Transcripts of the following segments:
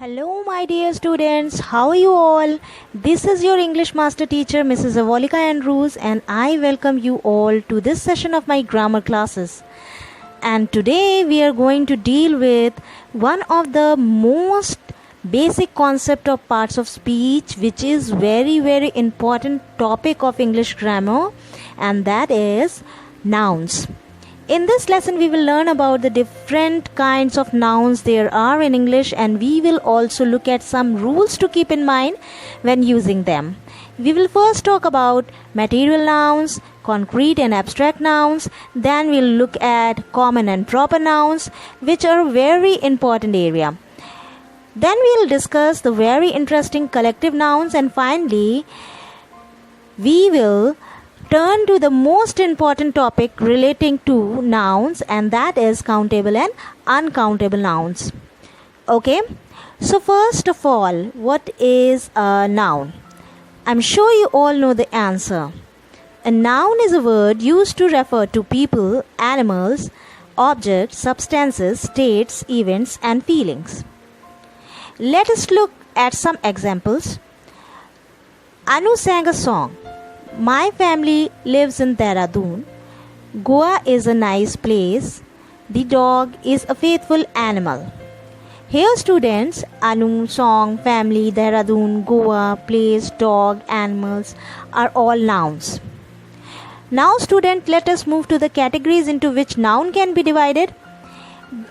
Hello, my dear students. How are you all? This is your English master teacher, Mrs. Avolika Andrews, and I welcome you all to this session of my grammar classes. And today we are going to deal with one of the most basic concept of parts of speech, which is very important topic of English grammar, and that is nouns. In this lesson, we will learn about the different kinds of nouns there are in English, and we will also look at some rules to keep in mind when using them. We will first talk about material nouns, concrete and abstract nouns. Then we'll look at common and proper nouns, which are a very important area. Then we'll discuss the very interesting collective nouns, and finally, we will turn to the most important topic relating to nouns, and that is countable and uncountable nouns. Okay, so first of all, what is a noun? I'm sure you all know the answer. A noun is a word used to refer to people, animals, objects, substances, states, events, and feelings. Let us look at some examples. Anu sang a song. My family lives in Dehradun. Goa is a nice place. The dog is a faithful animal. Here students, Anu, song, family, Dehradun, Goa, place, dog, animals are all nouns. Now student, let us move to the categories into which noun can be divided.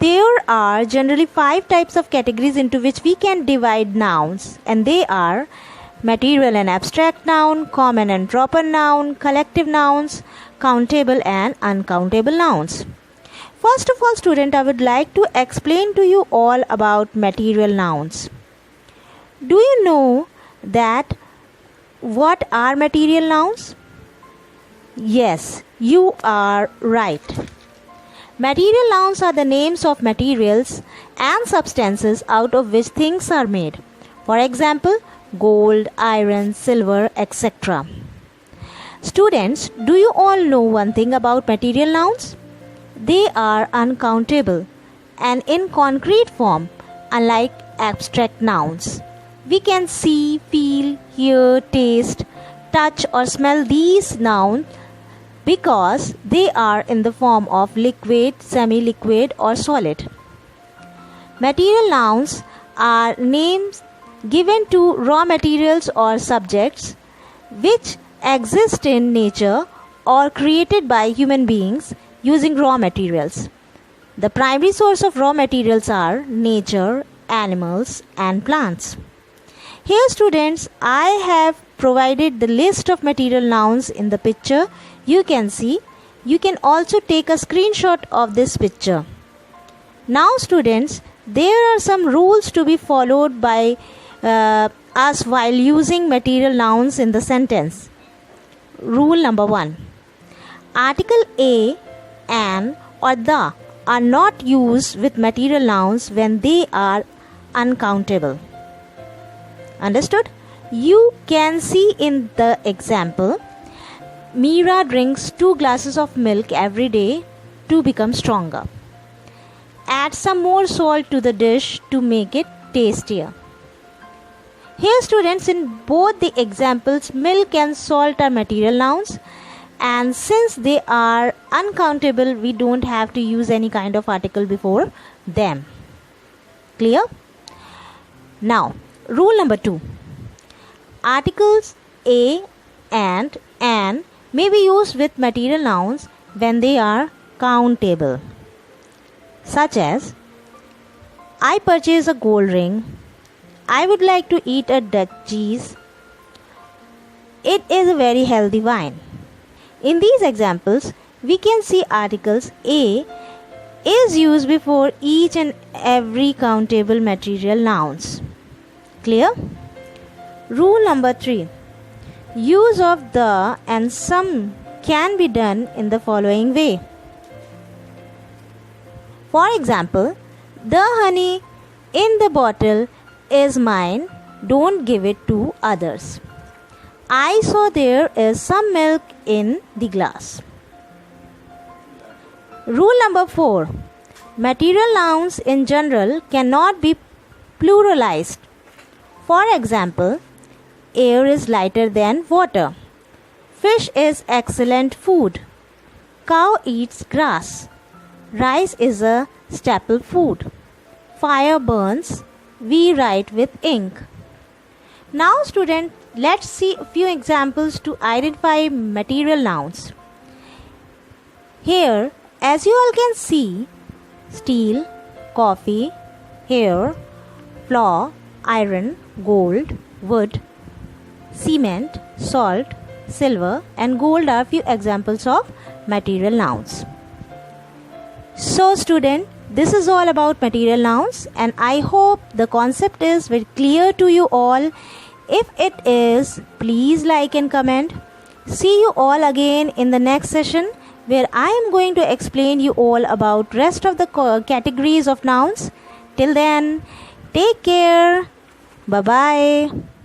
There are generally 5 types of categories into which we can divide nouns, and they are material and abstract noun, common and proper noun, collective nouns, countable and uncountable nouns. First of all, student, I would like to explain to you all about material nouns. Do you know that what are material nouns? Yes, you are right. Material nouns are the names of materials and substances out of which things are made. For example, gold, iron, silver, etc. Students, do you all know one thing about material nouns? They are uncountable and in concrete form, unlike abstract nouns. We can see, feel, hear, taste, touch or smell these nouns because they are in the form of liquid, semi-liquid or solid. Material nouns are names given to raw materials or subjects which exist in nature or created by human beings using raw materials. The primary source of raw materials are nature, animals, and plants. Here students, I have provided the list of material nouns in the picture. You can see. You can also take a screenshot of this picture. Now students, there are some rules to be followed by us while using material nouns in the sentence. Rule number 1. Article a, an or the are not used with material nouns when they are uncountable. Understood? You can see in the example, Meera drinks 2 glasses of milk every day to become stronger. Add some more salt to the dish to make it tastier. Here students, in both the examples, milk and salt are material nouns, and since they are uncountable, we don't have to use any kind of article before them. Clear? Now, rule number 2. Articles a and an may be used with material nouns when they are countable. Such as, I purchase a gold ring. I would like to eat a Dutch cheese. It is a very healthy wine. In these examples, we can see articles a is used before each and every countable material nouns. Clear? Rule number 3. Use of the and some can be done in the following way. For example, the honey in the bottle is mine, don't give it to others. I saw there is some milk in the glass. Rule number 4. Material nouns in general cannot be pluralized. For example, air is lighter than water. Fish is excellent food. Cow eats grass. Rice is a staple food. Fire burns. We write with ink. Now students, let's see a few examples to identify material nouns. Here, as you all can see, steel, coffee, hair, flour, iron, gold, wood, cement, salt, silver and gold are few examples of material nouns. So student, this is all about material nouns and I hope the concept is very clear to you all. If it is, please like and comment. See you all again in the next session where I am going to explain you all about rest of the categories of nouns. Till then, take care. Bye-bye.